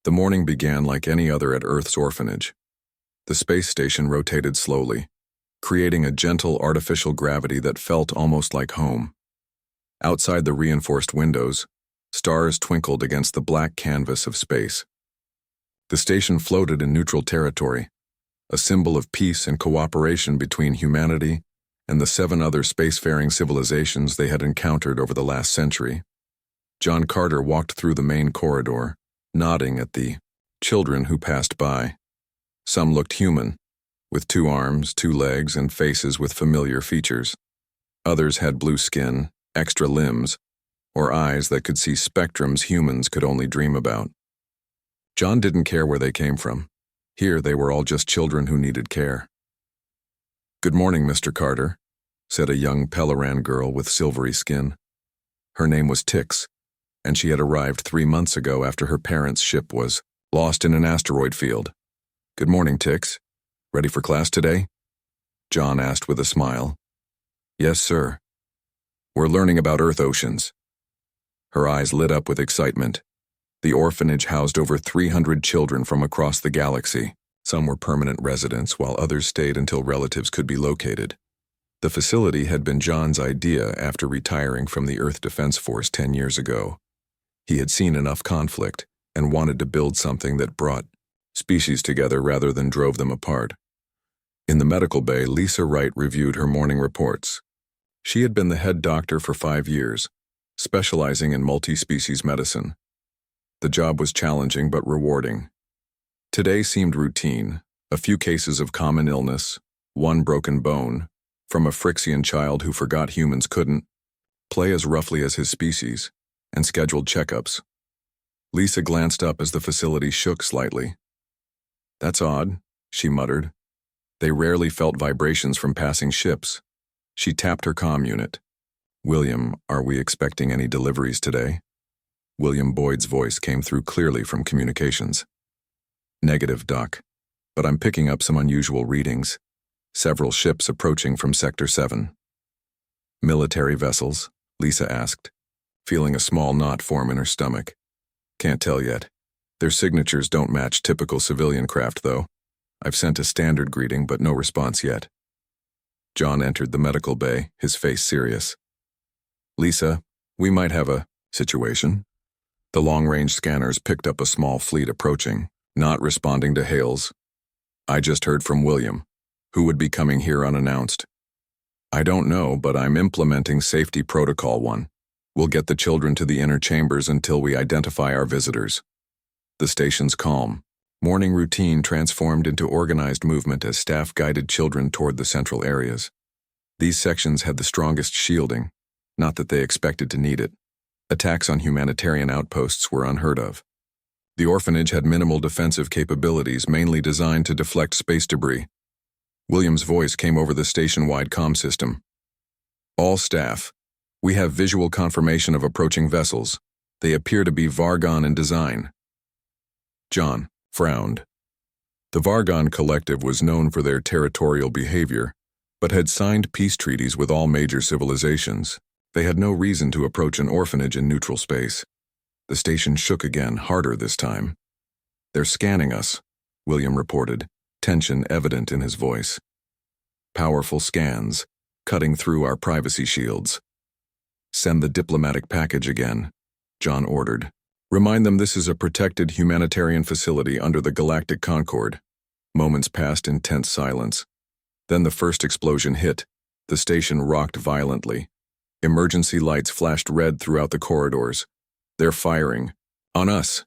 The morning began like any other at Earth's Orphanage. The space station rotated slowly, creating a gentle artificial gravity that felt almost like home. Outside the reinforced windows, stars twinkled against the black canvas of space. The station floated in neutral territory, a symbol of peace and cooperation between humanity and the 7 other spacefaring civilizations they had encountered over the last century. John Carter walked through the main corridor, nodding at the children who passed by. Some looked human, with 2 arms, 2 legs, and faces with familiar features. Others had blue skin, extra limbs, or eyes that could see spectrums humans could only dream about. John didn't care where they came from. Here they were all just children who needed care. "Good morning, Mr. Carter," said a young Peloran girl with silvery skin. Her name was Tix, and she had arrived 3 months ago after her parents' ship was lost in an asteroid field. "Good morning, Tix. Ready for class today?" John asked with a smile. "Yes, sir. We're learning about Earth oceans." Her eyes lit up with excitement. The orphanage housed over 300 children from across the galaxy. Some were permanent residents, while others stayed until relatives could be located. The facility had been John's idea after retiring from the Earth Defense Force 10 years ago. He had seen enough conflict and wanted to build something that brought species together rather than drove them apart. In the medical bay, Lisa Wright reviewed her morning reports. She had been the head doctor for 5 years, specializing in multi-species medicine. The job was challenging but rewarding. Today seemed routine: a few cases of common illness, 1 broken bone, from a Phyrexian child who forgot humans couldn't play as roughly as his species, and scheduled checkups. Lisa glanced up as the facility shook slightly. "That's odd," she muttered. They rarely felt vibrations from passing ships. She tapped her comm unit. "William, are we expecting any deliveries today?" William Boyd's voice came through clearly from communications. "Negative, Doc, but I'm picking up some unusual readings. Several ships approaching from Sector 7. "Military vessels?" Lisa asked, feeling a small knot form in her stomach. "Can't tell yet. Their signatures don't match typical civilian craft, though. I've sent a standard greeting, but no response yet." John entered the medical bay, his face serious. "Lisa, we might have a situation." The long-range scanners picked up a small fleet approaching, not responding to hails. "I just heard from William, who would be coming here unannounced." "I don't know, but I'm implementing Safety Protocol 1. We'll get the children to the inner chambers until we identify our visitors." The station's calm, morning routine transformed into organized movement as staff guided children toward the central areas. These sections had the strongest shielding, not that they expected to need it. Attacks on humanitarian outposts were unheard of. The orphanage had minimal defensive capabilities, mainly designed to deflect space debris. William's voice came over the station-wide comm system. "All staff, we have visual confirmation of approaching vessels. They appear to be Vargon in design." John frowned. The Vargon Collective was known for their territorial behavior, but had signed peace treaties with all major civilizations. They had no reason to approach an orphanage in neutral space. The station shook again, harder this time. "They're scanning us," William reported, tension evident in his voice. "Powerful scans, cutting through our privacy shields." "Send the diplomatic package again," John ordered. "Remind them this is a protected humanitarian facility under the Galactic Concord." Moments passed in tense silence. Then the first explosion hit. The station rocked violently. Emergency lights flashed red throughout the corridors. "They're firing. On us."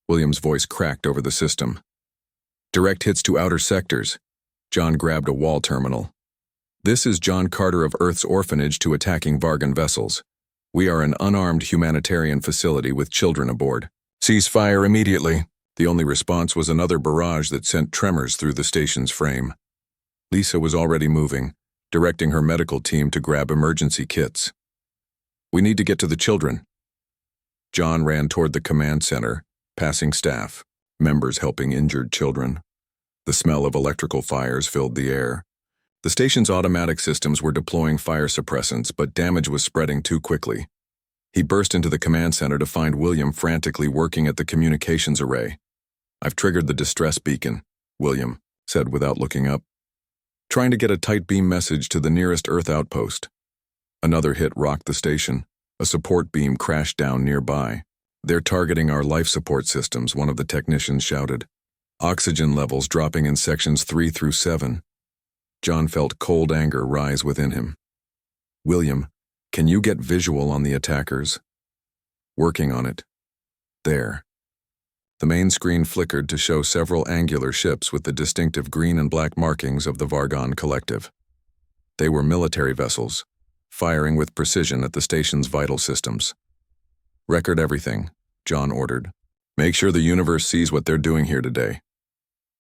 William's voice cracked over the system. "Direct hits to outer sectors." John grabbed a wall terminal. "This is John Carter of Earth's Orphanage to attacking Vargon vessels. We are an unarmed humanitarian facility with children aboard. Cease fire immediately." The only response was another barrage that sent tremors through the station's frame. Lisa was already moving, directing her medical team to grab emergency kits. "We need to get to the children." John ran toward the command center, passing staff, members helping injured children. The smell of electrical fires filled the air. The station's automatic systems were deploying fire suppressants, but damage was spreading too quickly. He burst into the command center to find William frantically working at the communications array. I've triggered the distress beacon, William said without looking up. Trying to get a tight beam message to the nearest Earth outpost. Another hit rocked the station. A support beam crashed down nearby. They're targeting our life support systems, one of the technicians shouted. Oxygen levels dropping in sections 3 through 7. John felt cold anger rise within him. William, can you get visual on the attackers? Working on it. There. The main screen flickered to show several angular ships with the distinctive green and black markings of the Vargon Collective. They were military vessels, firing with precision at the station's vital systems. Record everything, John ordered. Make sure the universe sees what they're doing here today.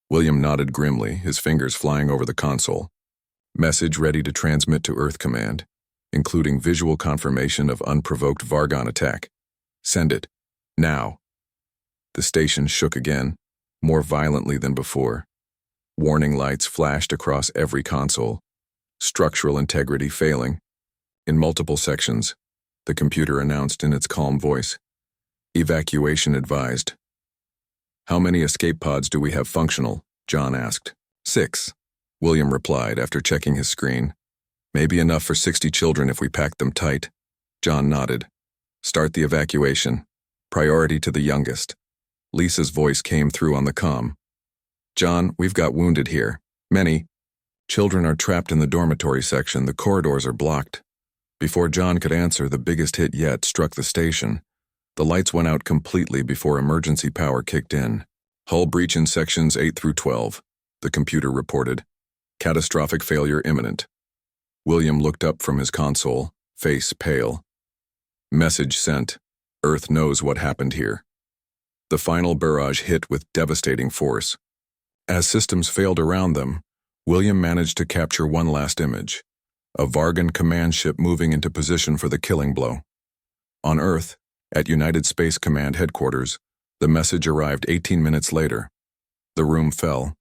William nodded grimly, his fingers flying over the console. Message ready to transmit to Earth Command, including visual confirmation of unprovoked Vargon attack. Send it. Now. The station shook again, more violently than before. Warning lights flashed across every console. Structural integrity failing. In multiple sections, the computer announced in its calm voice. Evacuation advised. How many escape pods do we have functional? John asked. 6. William replied after checking his screen. Maybe enough for 60 children if we packed them tight. John nodded. Start the evacuation. Priority to the youngest. Lisa's voice came through on the comm. John, we've got wounded here. Many. Children are trapped in the dormitory section. The corridors are blocked. Before John could answer, the biggest hit yet struck the station. The lights went out completely before emergency power kicked in. Hull breach in sections 8 through 12, the computer reported. Catastrophic failure imminent. William looked up from his console, face pale. Message sent. Earth knows what happened here. The final barrage hit with devastating force. As systems failed around them, William managed to capture one last image. A Vargon command ship moving into position for the killing blow. On Earth, at United Space Command headquarters, the message arrived 18 minutes later. The room fell,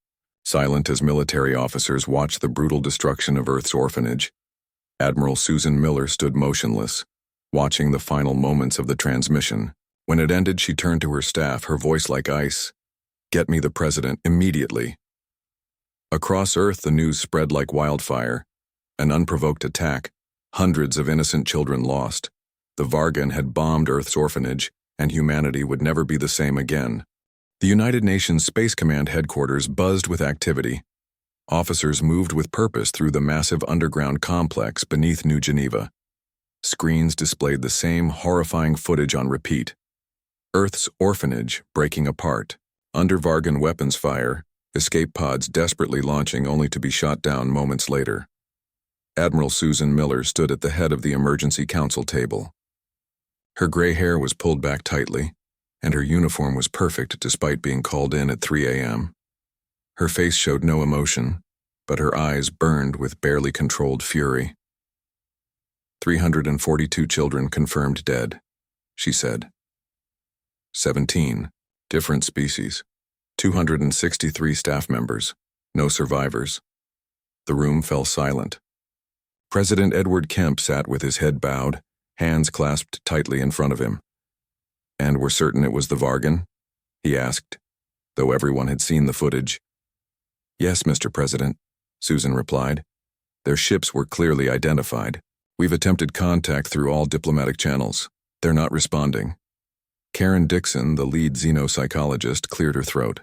silent as military officers watched the brutal destruction of Earth's orphanage. Admiral Susan Miller stood motionless, watching the final moments of the transmission. When it ended, she turned to her staff, her voice like ice. Get me the president immediately. Across Earth, the news spread like wildfire. An unprovoked attack, hundreds of innocent children lost. The Vargon had bombed Earth's orphanage, and humanity would never be the same again. The United Nations Space Command headquarters buzzed with activity. Officers moved with purpose through the massive underground complex beneath New Geneva. Screens displayed the same horrifying footage on repeat. Earth's orphanage breaking apart, under Vargon weapons fire, escape pods desperately launching only to be shot down moments later. Admiral Susan Miller stood at the head of the emergency council table. Her gray hair was pulled back tightly, and her uniform was perfect despite being called in at 3 a.m. Her face showed no emotion, but her eyes burned with barely controlled fury. 342 children confirmed dead, she said. 17, different species. 263 staff members, no survivors. The room fell silent. President Edward Kemp sat with his head bowed, hands clasped tightly in front of him. And we're certain it was the Vargon? He asked, though everyone had seen the footage. Yes, Mr. President, Susan replied. Their ships were clearly identified. We've attempted contact through all diplomatic channels. They're not responding. Karen Dixon, the lead xenopsychologist, cleared her throat.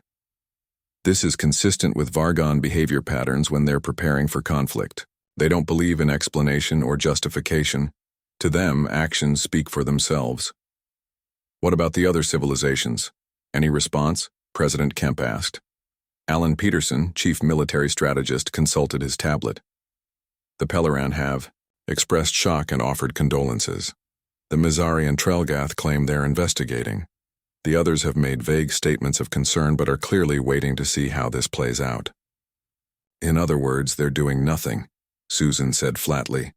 This is consistent with Vargon behavior patterns when they're preparing for conflict. They don't believe in explanation or justification. To them, actions speak for themselves. What about the other civilizations? Any response? President Kemp asked. Alan Peterson, chief military strategist, consulted his tablet. The Pelleran have expressed shock and offered condolences. The Mizari and Trelgath claim they're investigating. The others have made vague statements of concern but are clearly waiting to see how this plays out. In other words, they're doing nothing, Susan said flatly.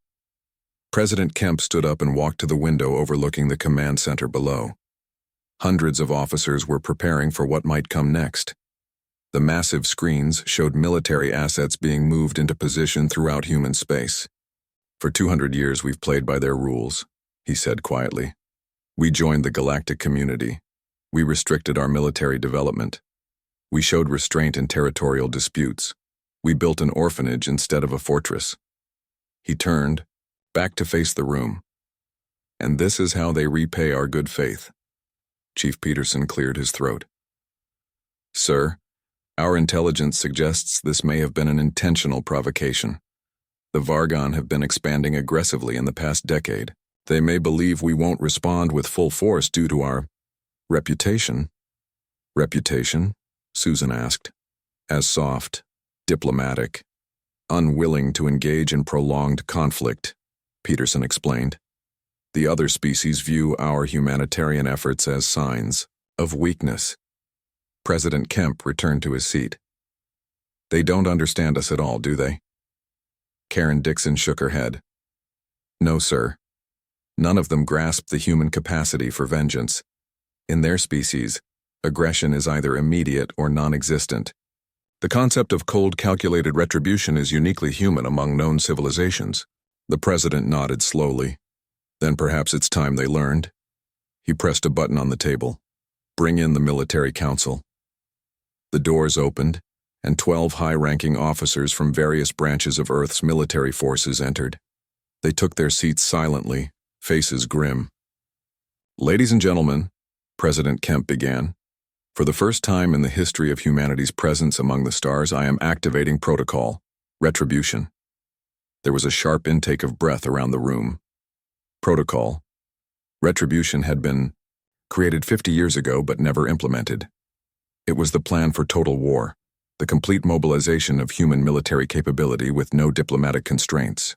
President Kemp stood up and walked to the window overlooking the command center below. Hundreds of officers were preparing for what might come next. The massive screens showed military assets being moved into position throughout human space. For 200 years we've played by their rules, he said quietly. We joined the galactic community. We restricted our military development. We showed restraint in territorial disputes. We built an orphanage instead of a fortress. He turned, back to face the room. And this is how they repay our good faith. Chief Peterson cleared his throat. Sir, our intelligence suggests this may have been an intentional provocation. The Vargon have been expanding aggressively in the past decade. They may believe we won't respond with full force due to our reputation. Reputation? Susan asked. As soft, diplomatic, unwilling to engage in prolonged conflict, Peterson explained. The other species view our humanitarian efforts as signs of weakness. President Kemp returned to his seat. They don't understand us at all, do they? Karen Dixon shook her head. No, sir. None of them grasp the human capacity for vengeance. In their species, aggression is either immediate or non-existent. The concept of cold, calculated retribution is uniquely human among known civilizations. The president nodded slowly. Then perhaps it's time they learned. He pressed a button on the table. Bring in the military council. The doors opened, and 12 high-ranking officers from various branches of Earth's military forces entered. They took their seats silently, faces grim. Ladies and gentlemen, President Kemp began, for the first time in the history of humanity's presence among the stars, I am activating protocol, retribution. There was a sharp intake of breath around the room. Protocol. Retribution had been created 50 years ago but never implemented. It was the plan for total war, the complete mobilization of human military capability with no diplomatic constraints.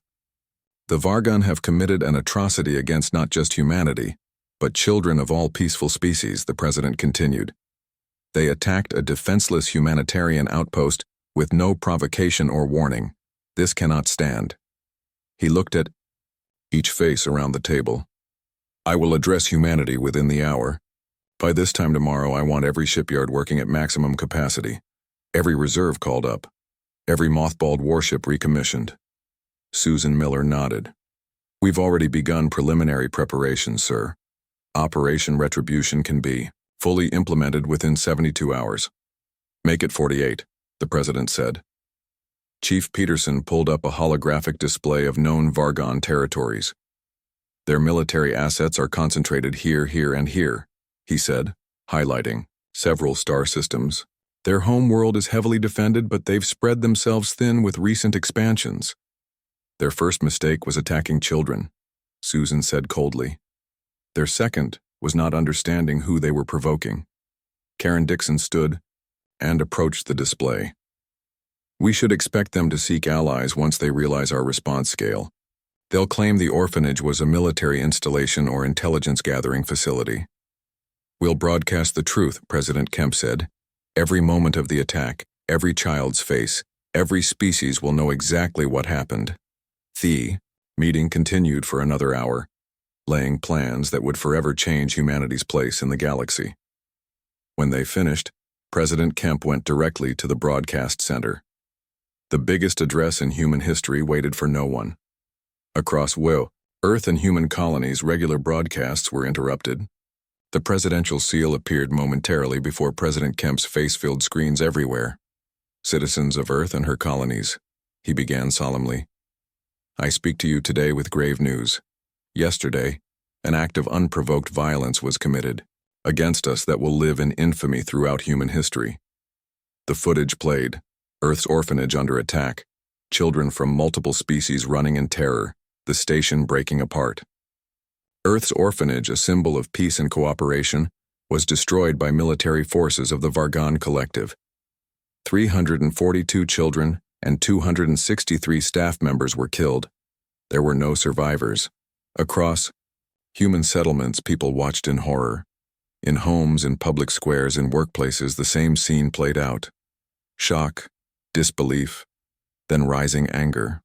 The Vargon have committed an atrocity against not just humanity, but children of all peaceful species, the president continued. They attacked a defenseless humanitarian outpost with no provocation or warning. This cannot stand. He looked at each face around the table. I will address humanity within the hour. By this time tomorrow, I want every shipyard working at maximum capacity, every reserve called up, every mothballed warship recommissioned. Susan Miller nodded. We've already begun preliminary preparations, sir. Operation Retribution can be fully implemented within 72 hours. Make it 48, the president said. Chief Peterson pulled up a holographic display of known Vargon territories. Their military assets are concentrated here, here, and here, he said, highlighting several star systems. Their home world is heavily defended, but they've spread themselves thin with recent expansions. Their first mistake was attacking children, Susan said coldly. Their second was not understanding who they were provoking. Karen Dixon stood and approached the display. We should expect them to seek allies once they realize our response scale. They'll claim the orphanage was a military installation or intelligence-gathering facility. We'll broadcast the truth, President Kemp said. Every moment of the attack, every child's face, every species will know exactly what happened. The meeting continued for another hour, laying plans that would forever change humanity's place in the galaxy. When they finished, President Kemp went directly to the broadcast center. The biggest address in human history waited for no one. Across Earth and human colonies, regular broadcasts were interrupted. The presidential seal appeared momentarily before President Kemp's face filled screens everywhere. Citizens of Earth and her colonies, he began solemnly. I speak to you today with grave news. Yesterday, an act of unprovoked violence was committed against us that will live in infamy throughout human history. The footage played, Earth's orphanage under attack, children from multiple species running in terror, the station breaking apart. Earth's orphanage, a symbol of peace and cooperation, was destroyed by military forces of the Vargon Collective. 342 children and 263 staff members were killed. There were no survivors. Across human settlements, people watched in horror. In homes, in public squares, in workplaces, the same scene played out. Shock, disbelief, then rising anger.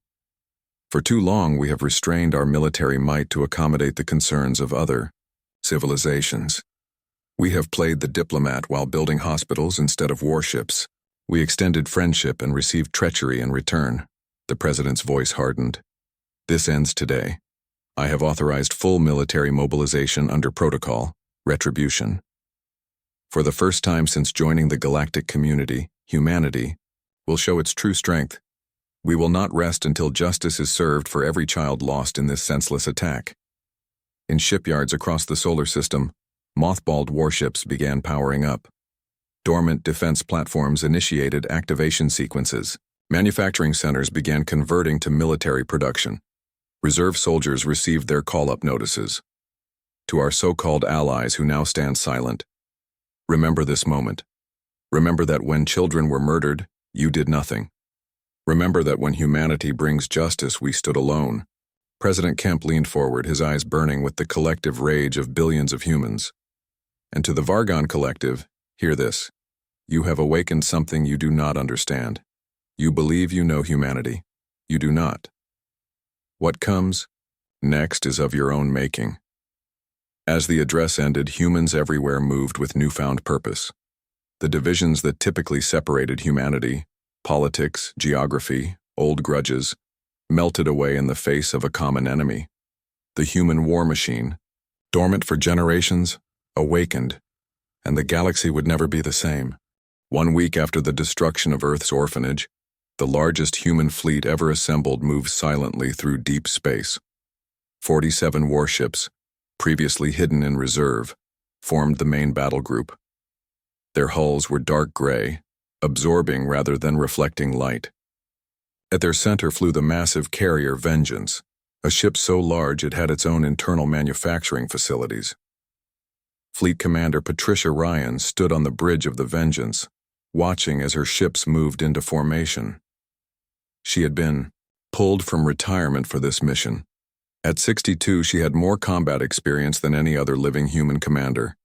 For too long, we have restrained our military might to accommodate the concerns of other civilizations. We have played the diplomat while building hospitals instead of warships. We extended friendship and received treachery in return. The president's voice hardened. This ends today. I have authorized full military mobilization under protocol, retribution. For the first time since joining the galactic community, humanity will show its true strength. We will not rest until justice is served for every child lost in this senseless attack. In shipyards across the solar system, mothballed warships began powering up. Dormant defense platforms initiated activation sequences. Manufacturing centers began converting to military production. Reserve soldiers received their call-up notices. To our so-called allies who now stand silent, remember this moment. Remember that when children were murdered, you did nothing. Remember that when humanity brings justice, we stood alone. President Kemp leaned forward, his eyes burning with the collective rage of billions of humans. And to the Vargon Collective, hear this. You have awakened something you do not understand. You believe you know humanity. You do not. What comes next is of your own making. As the address ended, humans everywhere moved with newfound purpose. The divisions that typically separated humanity, politics, geography, old grudges, melted away in the face of a common enemy. The human war machine, dormant for generations, awakened, and the galaxy would never be the same. 1 week after the destruction of Earth's orphanage, the largest human fleet ever assembled moved silently through deep space. 47 warships, previously hidden in reserve, formed the main battle group. Their hulls were dark gray, absorbing rather than reflecting light. At their center flew the massive carrier Vengeance, a ship so large it had its own internal manufacturing facilities. Fleet Commander Patricia Ryan stood on the bridge of the Vengeance, watching as her ships moved into formation. She had been pulled from retirement for this mission. At 62, she had more combat experience than any other living human commander.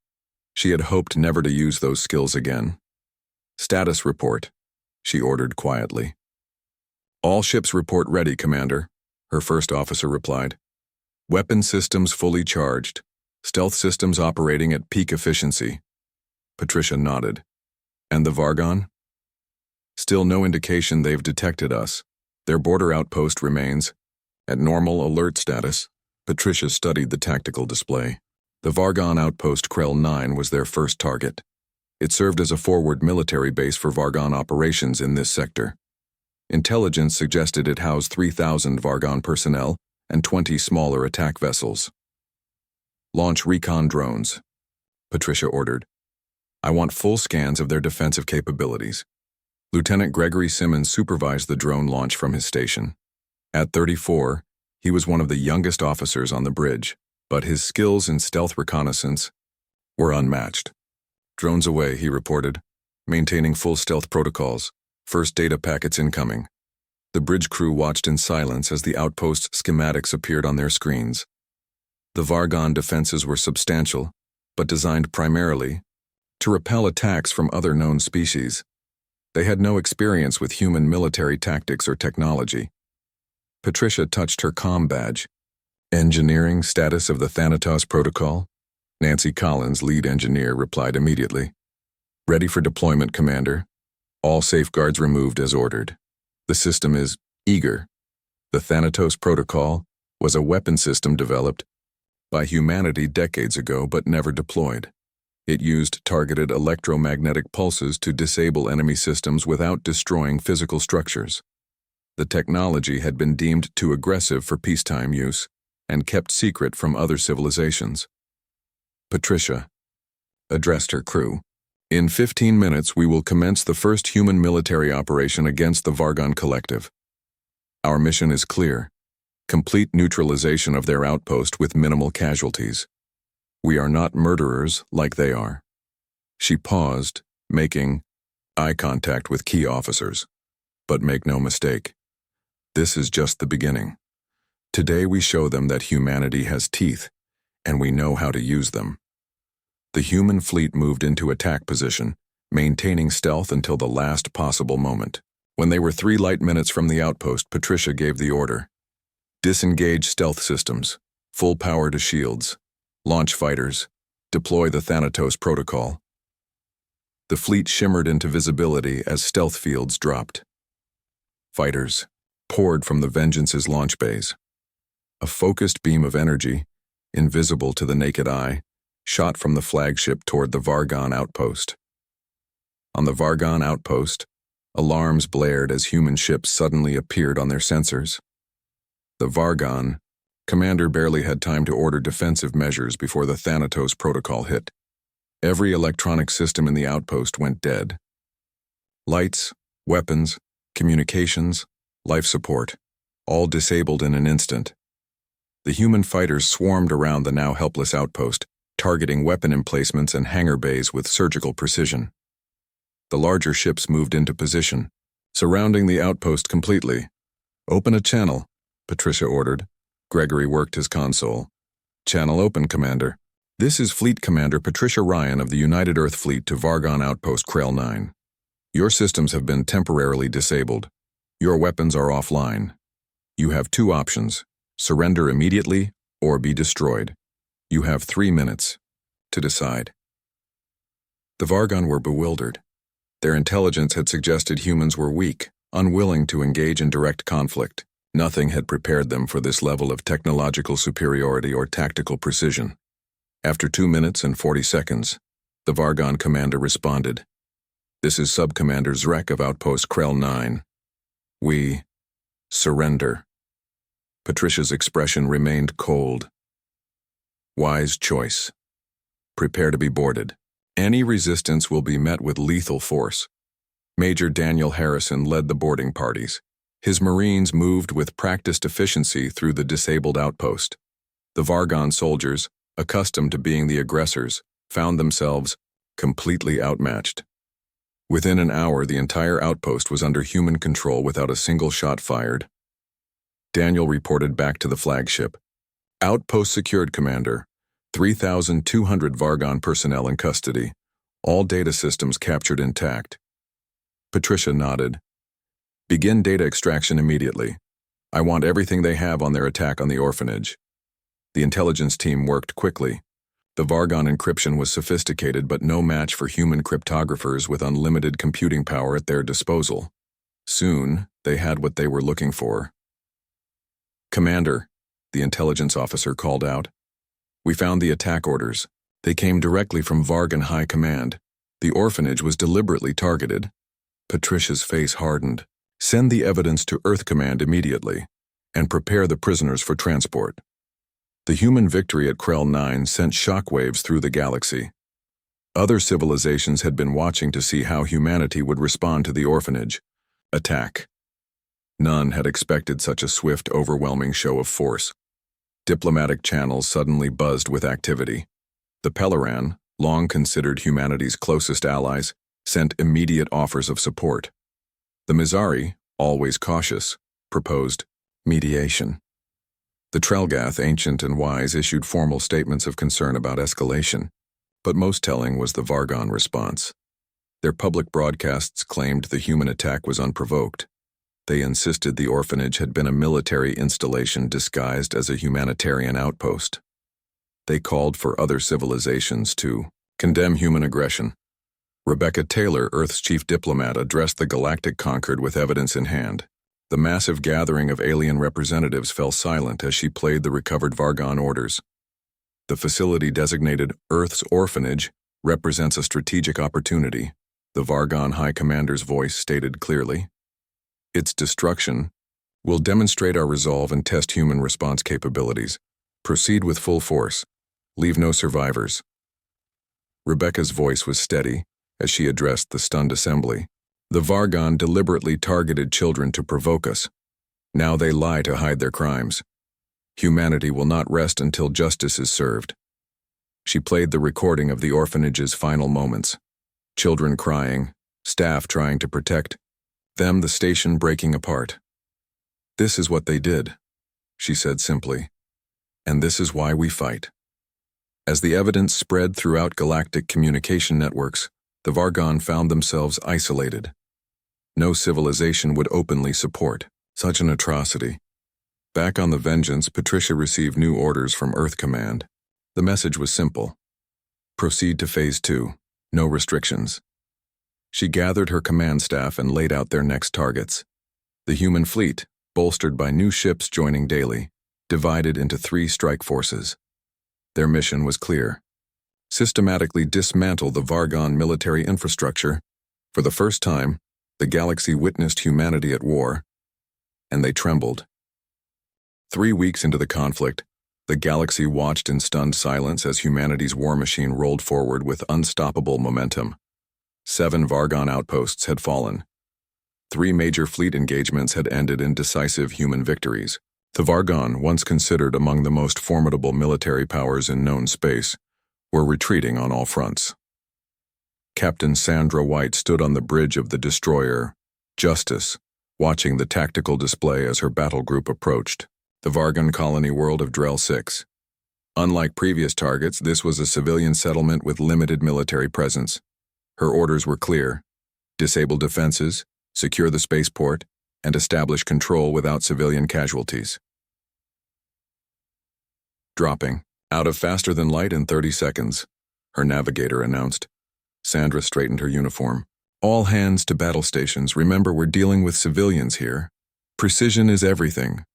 She had hoped never to use those skills again. Status report, she ordered quietly. All ships report ready, Commander, her first officer replied. Weapon systems fully charged. Stealth systems operating at peak efficiency. Patricia nodded. And the Vargon? Still no indication they've detected us. Their border outpost remains at normal alert status. Patricia studied the tactical display. The Vargon outpost Krell 9 was their first target. It served as a forward military base for Vargon operations in this sector. Intelligence suggested it housed 3,000 Vargon personnel and 20 smaller attack vessels. Launch recon drones, Patricia ordered. I want full scans of their defensive capabilities. Lieutenant Gregory Simmons supervised the drone launch from his station. At 34, he was one of the youngest officers on the bridge, but his skills in stealth reconnaissance were unmatched. Drones away, he reported, maintaining full stealth protocols. First data packets incoming. The bridge crew watched in silence as the outpost schematics appeared on their screens. The Vargon defenses were substantial, but designed primarily to repel attacks from other known species. They had no experience with human military tactics or technology. Patricia touched her comm badge. Engineering status of the Thanatos Protocol? Nancy Collins, lead engineer, replied immediately. Ready for deployment, Commander. All safeguards removed as ordered. The system is eager. The Thanatos Protocol was a weapon system developed by humanity decades ago but never deployed. It used targeted electromagnetic pulses to disable enemy systems without destroying physical structures. The technology had been deemed too aggressive for peacetime use and kept secret from other civilizations. Patricia addressed her crew. In 15 minutes, we will commence the first human military operation against the Vargon Collective. Our mission is clear. Complete neutralization of their outpost with minimal casualties. We are not murderers like they are. She paused, making eye contact with key officers. But make no mistake, this is just the beginning. Today we show them that humanity has teeth, and we know how to use them. The human fleet moved into attack position, maintaining stealth until the last possible moment. When they were 3 light minutes from the outpost, Patricia gave the order. Disengage stealth systems, full power to shields, launch fighters, deploy the Thanatos Protocol. The fleet shimmered into visibility as stealth fields dropped. Fighters poured from the Vengeance's launch bays. A focused beam of energy, invisible to the naked eye, shot from the flagship toward the Vargon outpost. On the Vargon outpost, alarms blared as human ships suddenly appeared on their sensors. The Vargon commander barely had time to order defensive measures before the Thanatos protocol hit. Every electronic system in the outpost went dead. Lights, weapons, communications, life support, all disabled in an instant. The human fighters swarmed around the now helpless outpost, targeting weapon emplacements and hangar bays with surgical precision. The larger ships moved into position, surrounding the outpost completely. "Open a channel," Patricia ordered. Gregory worked his console. "Channel open, Commander. This is Fleet Commander Patricia Ryan of the United Earth Fleet to Vargon Outpost Krell 9. Your systems have been temporarily disabled. Your weapons are offline. You have two options: surrender immediately or be destroyed. You have 3 minutes to decide." The Vargon were bewildered. Their intelligence had suggested humans were weak, unwilling to engage in direct conflict. Nothing had prepared them for this level of technological superiority or tactical precision. After 2 minutes and 40 seconds, the Vargon commander responded. "This is Sub-Commander Zrek of Outpost Krell 9. We surrender." Patricia's expression remained cold. "Wise choice. Prepare to be boarded. Any resistance will be met with lethal force." Major Daniel Harrison led the boarding parties. His Marines moved with practiced efficiency through the disabled outpost. The Vargon soldiers, accustomed to being the aggressors, found themselves completely outmatched. Within an hour, the entire outpost was under human control without a single shot fired. Daniel reported back to the flagship. "Outpost secured, Commander. 3,200 Vargon personnel in custody. All data systems captured intact." Patricia nodded. "Begin data extraction immediately. I want everything they have on their attack on the Orphanage." The intelligence team worked quickly. The Vargon encryption was sophisticated but no match for human cryptographers with unlimited computing power at their disposal. Soon, they had what they were looking for. "Commander," the intelligence officer called out, "we found the attack orders. They came directly from Vargon High Command. The Orphanage was deliberately targeted." Patricia's face hardened. "Send the evidence to Earth Command immediately, and prepare the prisoners for transport." The human victory at Krell 9 sent shockwaves through the galaxy. Other civilizations had been watching to see how humanity would respond to the Orphanage attack. None had expected such a swift, overwhelming show of force. Diplomatic channels suddenly buzzed with activity. The Pelleran, long considered humanity's closest allies, sent immediate offers of support. The Mizari, always cautious, proposed mediation. The Trelgath, ancient and wise, issued formal statements of concern about escalation, but most telling was the Vargon response. Their public broadcasts claimed the human attack was unprovoked. They insisted the Orphanage had been a military installation disguised as a humanitarian outpost. They called for other civilizations to condemn human aggression. Rebecca Taylor, Earth's chief diplomat, addressed the Galactic Concord with evidence in hand. The massive gathering of alien representatives fell silent as she played the recovered Vargon orders. The facility designated Earth's Orphanage represents a strategic opportunity, the Vargon High Commander's voice stated clearly. Its destruction will demonstrate our resolve and test human response capabilities. Proceed with full force. Leave no survivors. Rebecca's voice was steady as she addressed the stunned assembly. The Vargon deliberately targeted children to provoke us. Now they lie to hide their crimes. Humanity will not rest until justice is served. She played the recording of the Orphanage's final moments. Children crying, staff trying to protect them, the station breaking apart. "This is what they did," she said simply, "and this is why we fight." As the evidence spread throughout galactic communication networks, the Vargon found themselves isolated. No civilization would openly support such an atrocity. Back on the Vengeance, Patricia received new orders from Earth Command. The message was simple. Proceed to Phase 2. No restrictions. She gathered her command staff and laid out their next targets. The human fleet, bolstered by new ships joining daily, divided into 3 strike forces. Their mission was clear: systematically dismantle the Vargon military infrastructure. For the first time, the galaxy witnessed humanity at war, and they trembled. 3 weeks into the conflict, the galaxy watched in stunned silence as humanity's war machine rolled forward with unstoppable momentum. 7 Vargon outposts had fallen. 3 major fleet engagements had ended in decisive human victories. The Vargon, once considered among the most formidable military powers in known space, were retreating on all fronts. Captain Sandra White stood on the bridge of the destroyer, Justice, watching the tactical display as her battle group approached the Vargon colony world of Drell 6. Unlike previous targets, this was a civilian settlement with limited military presence. Her orders were clear: disable defenses, secure the spaceport, and establish control without civilian casualties. Dropping out of faster than light in 30 seconds, her navigator announced. Sandra straightened her uniform. All hands to battle stations. Remember, we're dealing with civilians here. Precision is everything.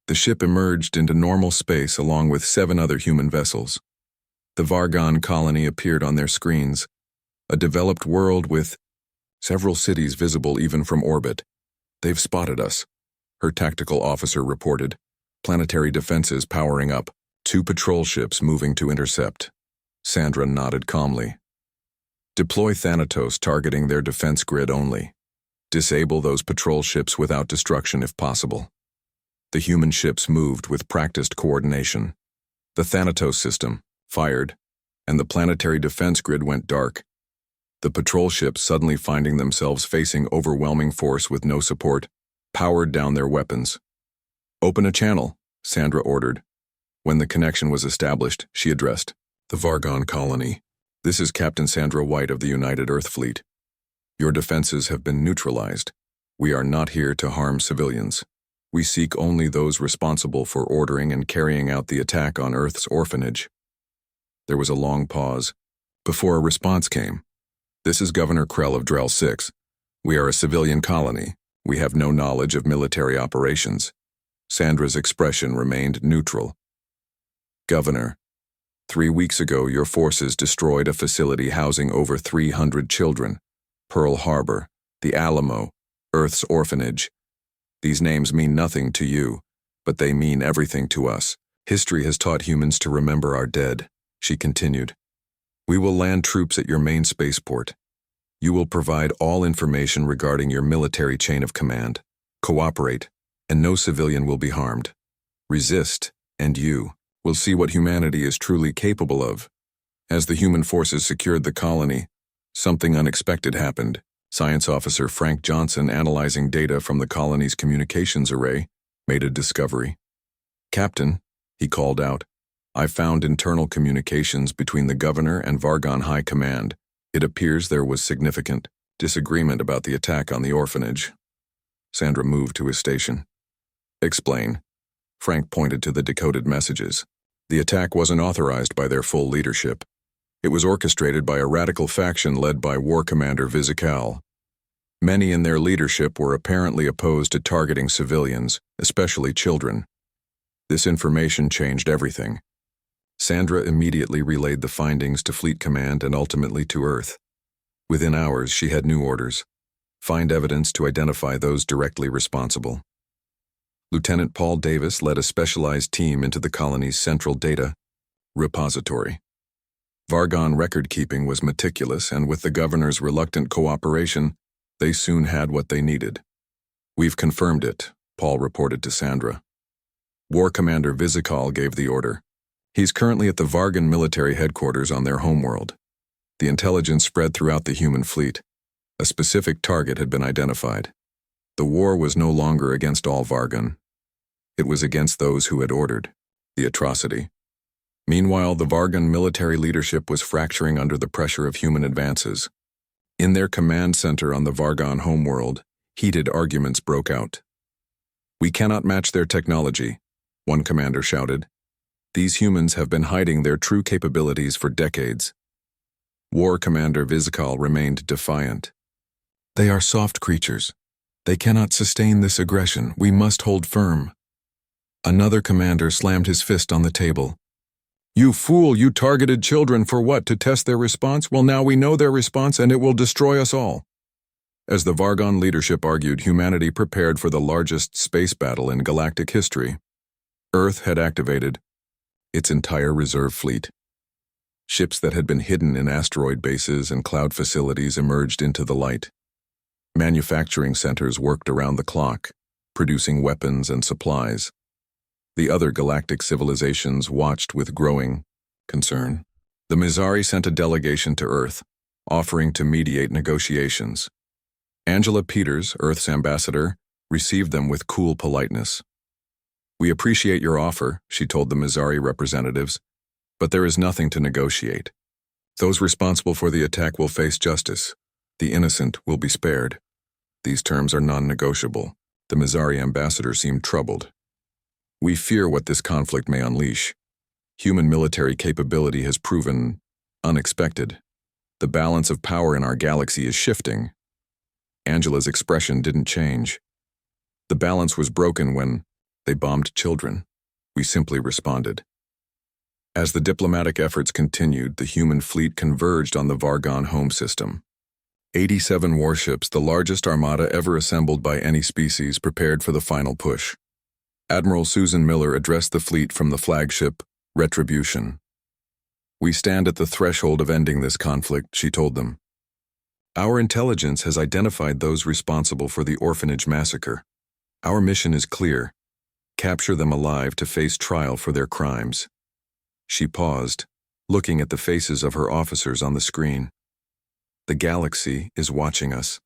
The ship emerged into normal space along with 7 other human vessels. The Vargon colony appeared on their screens, a developed world with several cities visible even from orbit. They've spotted us, her tactical officer reported. Planetary defenses powering up. 2 patrol ships moving to intercept. Sandra nodded calmly. Deploy Thanatos targeting their defense grid only. Disable those patrol ships without destruction if possible. The human ships moved with practiced coordination. The Thanatos system fired, and the planetary defense grid went dark. The patrol ships, suddenly finding themselves facing overwhelming force with no support, powered down their weapons. Open a channel, Sandra ordered. When the connection was established, she addressed the Vargon colony. This is Captain Sandra White of the United Earth Fleet. Your defenses have been neutralized. We are not here to harm civilians. We seek only those responsible for ordering and carrying out the attack on Earth's orphanage. There was a long pause before a response came. This is Governor Krell of Drell 6. We are a civilian colony. We have no knowledge of military operations. Sandra's expression remained neutral. Governor, 3 weeks ago your forces destroyed a facility housing over 300 children. Pearl Harbor, the Alamo, Earth's orphanage. These names mean nothing to you, but they mean everything to us. History has taught humans to remember our dead, she continued. We will land troops at your main spaceport. You will provide all information regarding your military chain of command. Cooperate, and no civilian will be harmed. Resist, and you will see what humanity is truly capable of. As the human forces secured the colony, something unexpected happened. Science Officer Frank Johnson, analyzing data from the colony's communications array, made a discovery. Captain, he called out, I found internal communications between the Governor and Vargon High Command. It appears there was significant disagreement about the attack on the orphanage. Sandra moved to his station. Explain. Frank pointed to the decoded messages. The attack wasn't authorized by their full leadership. It was orchestrated by a radical faction led by War Commander Vizikal. Many in their leadership were apparently opposed to targeting civilians, especially children. This information changed everything. Sandra immediately relayed the findings to Fleet Command and ultimately to Earth. Within hours, she had new orders. Find evidence to identify those directly responsible. Lieutenant Paul Davis led a specialized team into the colony's central data repository. Vargon record-keeping was meticulous, and with the Governor's reluctant cooperation, they soon had what they needed. We've confirmed it, Paul reported to Sandra. War Commander Vizikal gave the order. He's currently at the Vargon military headquarters on their homeworld. The intelligence spread throughout the human fleet. A specific target had been identified. The war was no longer against all Vargon. It was against those who had ordered the atrocity. Meanwhile, the Vargon military leadership was fracturing under the pressure of human advances. In their command center on the Vargon homeworld, heated arguments broke out. We cannot match their technology, one commander shouted. These humans have been hiding their true capabilities for decades. War Commander Vizikal remained defiant. They are soft creatures. They cannot sustain this aggression. We must hold firm. Another commander slammed his fist on the table. You fool, you targeted children for what? To test their response? Well, now we know their response and it will destroy us all. As the Vargon leadership argued, humanity prepared for the largest space battle in galactic history. Earth had activated its entire reserve fleet. Ships that had been hidden in asteroid bases and cloud facilities emerged into the light. Manufacturing centers worked around the clock, producing weapons and supplies. The other galactic civilizations watched with growing concern. The Mizari sent a delegation to Earth, offering to mediate negotiations. Angela Peters, Earth's ambassador, received them with cool politeness. "We appreciate your offer," she told the Mizari representatives, "but there is nothing to negotiate. Those responsible for the attack will face justice. The innocent will be spared. These terms are non-negotiable." The Mizari ambassador seemed troubled. "We fear what this conflict may unleash. Human military capability has proven unexpected. The balance of power in our galaxy is shifting." Angela's expression didn't change. "The balance was broken when they bombed children. We simply responded." As the diplomatic efforts continued, the human fleet converged on the Vargon home system. 87 warships, the largest armada ever assembled by any species, prepared for the final push. Admiral Susan Miller addressed the fleet from the flagship, Retribution. "We stand at the threshold of ending this conflict," she told them. "Our intelligence has identified those responsible for the Orphanage massacre. Our mission is clear: capture them alive to face trial for their crimes." She paused, looking at the faces of her officers on the screen. "The galaxy is watching us.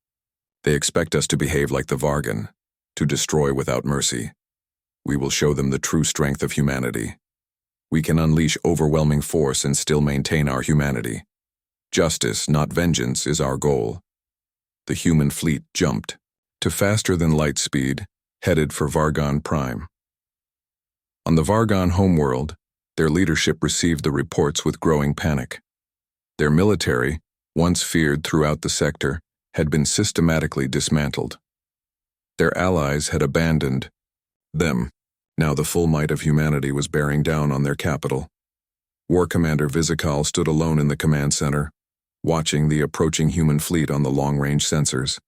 They expect us to behave like the Vargon, to destroy without mercy. We will show them the true strength of humanity. We can unleash overwhelming force and still maintain our humanity. Justice, not vengeance, is our goal." The human fleet jumped to faster than light speed, headed for Vargon Prime. On the Vargon homeworld, their leadership received the reports with growing panic. Their military, once feared throughout the sector, had been systematically dismantled. Their allies had abandoned them. Now the full might of humanity was bearing down on their capital. War Commander Vizikal stood alone in the command center, watching the approaching human fleet on the long-range sensors.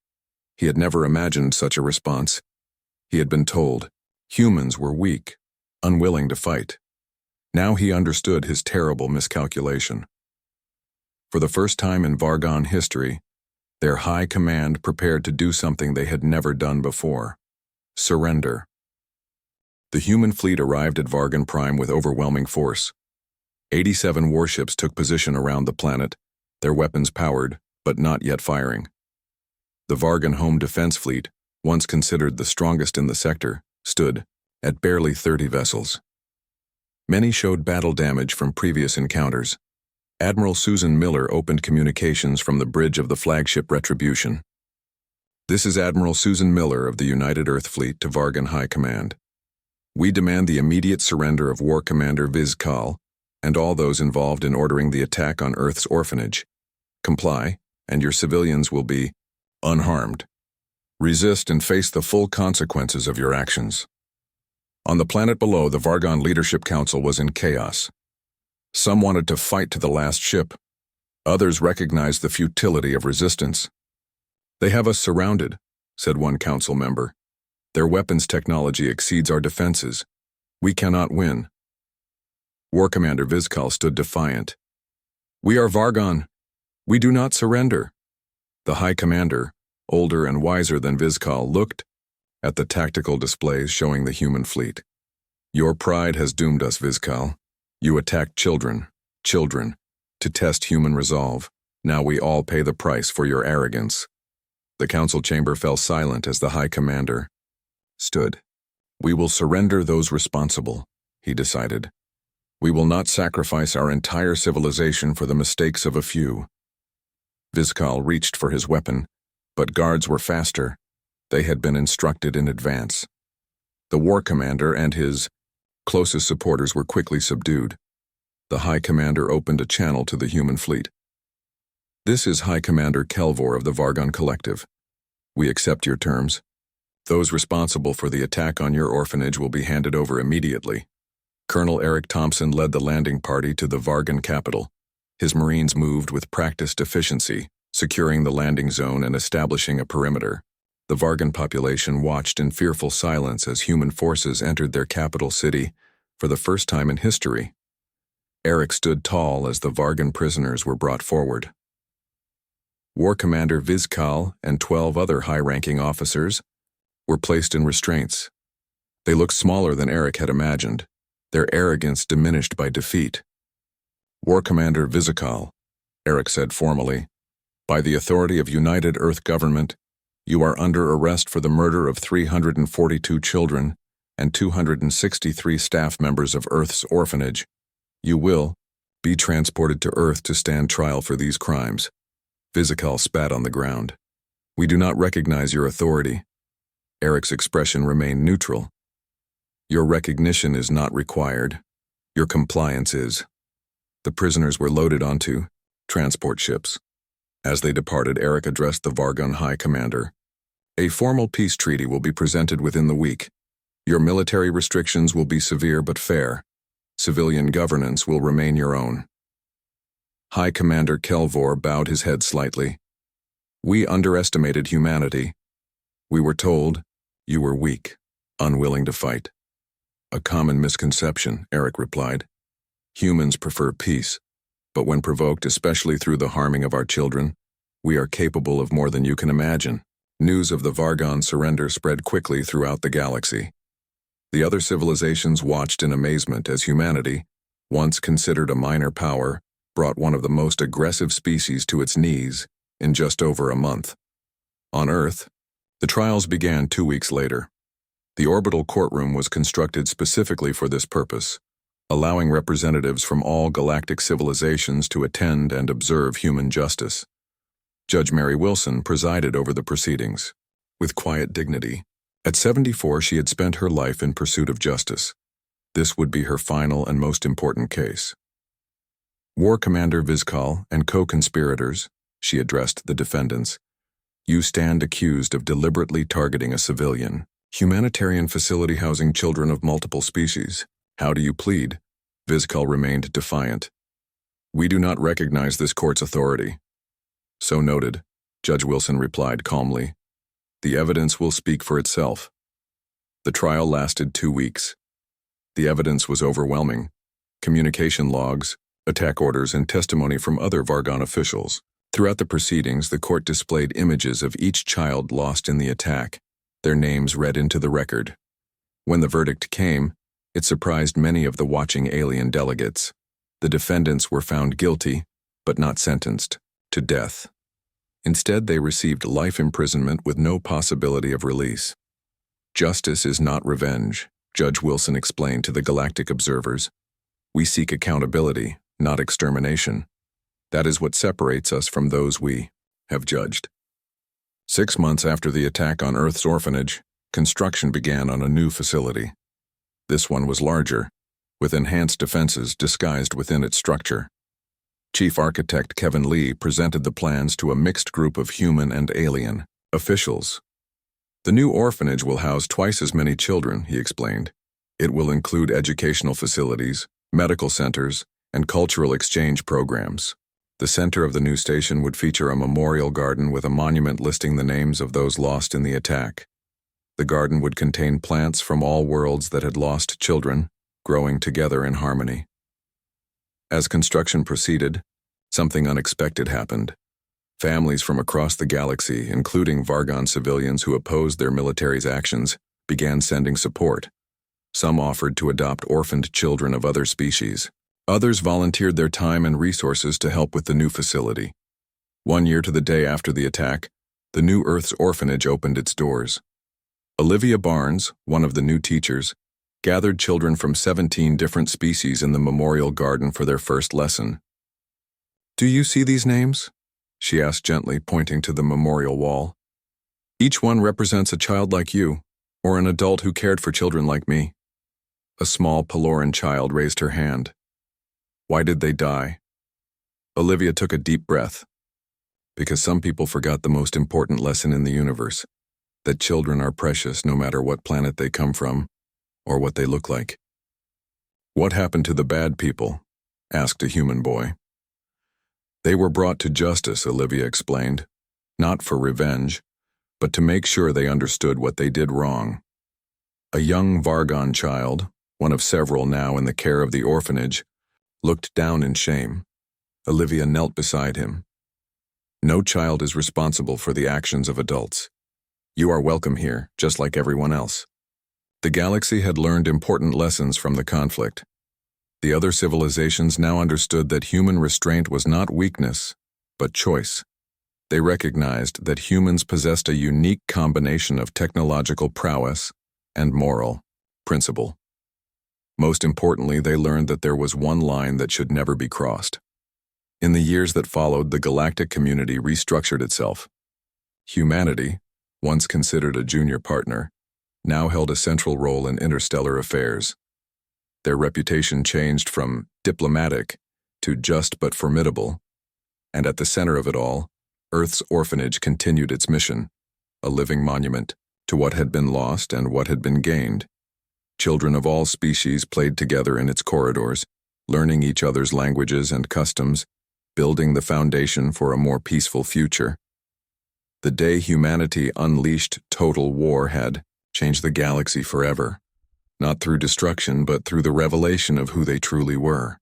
He had never imagined such a response. He had been told humans were weak, unwilling to fight. Now he understood his terrible miscalculation. For the first time in Vargon history, their high command prepared to do something they had never done before: surrender. The human fleet arrived at Vargon Prime with overwhelming force. 87 warships took position around the planet, their weapons powered, but not yet firing. The Vargon home defense fleet, once considered the strongest in the sector, stood at barely 30 vessels. Many showed battle damage from previous encounters. Admiral Susan Miller opened communications from the bridge of the flagship Retribution. "This is Admiral Susan Miller of the United Earth Fleet to Vargon High Command. We demand the immediate surrender of War Commander Vizikal and all those involved in ordering the attack on Earth's orphanage. Comply, and your civilians will be unharmed. Resist and face the full consequences of your actions." On the planet below, the Vargon Leadership Council was in chaos. Some wanted to fight to the last ship. Others recognized the futility of resistance. "They have us surrounded," said one council member. "Their weapons technology exceeds our defenses. We cannot win." War Commander Vizikal stood defiant. "We are Vargon. We do not surrender." The High Commander, older and wiser than Vizikal, looked at the tactical displays showing the human fleet. "Your pride has doomed us, Vizikal. You attacked children, to test human resolve. Now we all pay the price for your arrogance." The council chamber fell silent as the High Commander stood. "We will surrender those responsible," he decided. "We will not sacrifice our entire civilization for the mistakes of a few." Vizikal reached for his weapon, but guards were faster. They had been instructed in advance. The War Commander and his closest supporters were quickly subdued. The High Commander opened a channel to the human fleet. "This is High Commander Kelvor of the Vargon Collective. We accept your terms. Those responsible for the attack on your orphanage will be handed over immediately. Colonel Eric Thompson led the landing party to the Vargan capital. His Marines moved with practiced efficiency, securing the landing zone and establishing a perimeter. The Vargan population watched in fearful silence as human forces entered their capital city for the first time in history. Eric stood tall as the Vargan prisoners were brought forward. War Commander Vizcal and 12 other high-ranking officers were placed in restraints. They looked smaller than Eric had imagined, their arrogance diminished by defeat. War Commander Vizcal, Eric said formally, by the authority of United Earth Government, you are under arrest for the murder of 342 children and 263 staff members of Earth's Orphanage. You will be transported to Earth to stand trial for these crimes. Vizcal spat on the ground. We do not recognize your authority. Eric's expression remained neutral. Your recognition is not required. Your compliance is. The prisoners were loaded onto transport ships. As they departed, Eric addressed the Vargan High Commander. A formal peace treaty will be presented within the week. Your military restrictions will be severe but fair. Civilian governance will remain your own. High Commander Kelvor bowed his head slightly. We underestimated humanity. We were told you were weak, unwilling to fight. A common misconception, Eric replied. Humans prefer peace, but when provoked, especially through the harming of our children, we are capable of more than you can imagine. News of the Vargan surrender spread quickly throughout the galaxy. The other civilizations watched in amazement as humanity, once considered a minor power, brought one of the most aggressive species to its knees in just over a month. On Earth, the trials began 2 weeks later. The orbital courtroom was constructed specifically for this purpose, allowing representatives from all galactic civilizations to attend and observe human justice. Judge Mary Wilson presided over the proceedings. With quiet dignity, at 74 she had spent her life in pursuit of justice. This would be her final and most important case. War Commander Vizcal and co-conspirators, she addressed the defendants, you stand accused of deliberately targeting a civilian, humanitarian facility housing children of multiple species. How do you plead? Vizcal remained defiant. We do not recognize this court's authority. So noted, Judge Wilson replied calmly. The evidence will speak for itself. The trial lasted 2 weeks. The evidence was overwhelming. Communication logs, attack orders, and testimony from other Vargan officials. Throughout the proceedings, the court displayed images of each child lost in the attack, their names read into the record. When the verdict came, it surprised many of the watching alien delegates. The defendants were found guilty, but not sentenced to death. Instead, they received life imprisonment with no possibility of release. Justice is not revenge, Judge Wilson explained to the galactic observers. We seek accountability, not extermination. That is what separates us from those we have judged. 6 months after the attack on Earth's Orphanage, construction began on a new facility. This one was larger, with enhanced defenses disguised within its structure. Chief Architect Kevin Lee presented the plans to a mixed group of human and alien officials. The new orphanage will house twice as many children, he explained. It will include educational facilities, medical centers, and cultural exchange programs. The center of the new station would feature a memorial garden with a monument listing the names of those lost in the attack. The garden would contain plants from all worlds that had lost children, growing together in harmony. As construction proceeded, something unexpected happened. Families from across the galaxy, including Vargan civilians who opposed their military's actions, began sending support. Some offered to adopt orphaned children of other species. Others volunteered their time and resources to help with the new facility. 1 year to the day after the attack, the new Earth's Orphanage opened its doors. Olivia Barnes, one of the new teachers, gathered children from 17 different species in the memorial garden for their first lesson. Do you see these names? She asked gently, pointing to the memorial wall. Each one represents a child like you, or an adult who cared for children like me. A small Peloran child raised her hand. Why did they die? Olivia took a deep breath. Because some people forgot the most important lesson in the universe, that children are precious no matter what planet they come from or what they look like. "What happened to the bad people?" asked a human boy. "They were brought to justice," Olivia explained, "not for revenge, but to make sure they understood what they did wrong." A young Vargon child, one of several now in the care of the orphanage, looked down in shame. Olivia knelt beside him. "No child is responsible for the actions of adults. You are welcome here, just like everyone else." The galaxy had learned important lessons from the conflict. The other civilizations now understood that human restraint was not weakness, but choice. They recognized that humans possessed a unique combination of technological prowess and moral principle. Most importantly, they learned that there was one line that should never be crossed. In the years that followed, the galactic community restructured itself. Humanity, once considered a junior partner, now held a central role in interstellar affairs. Their reputation changed from diplomatic to just but formidable, and at the center of it all, Earth's orphanage continued its mission, a living monument to what had been lost and what had been gained. Children of all species played together in its corridors, learning each other's languages and customs, building the foundation for a more peaceful future. The day humanity unleashed total war had changed the galaxy forever, not through destruction but through the revelation of who they truly were.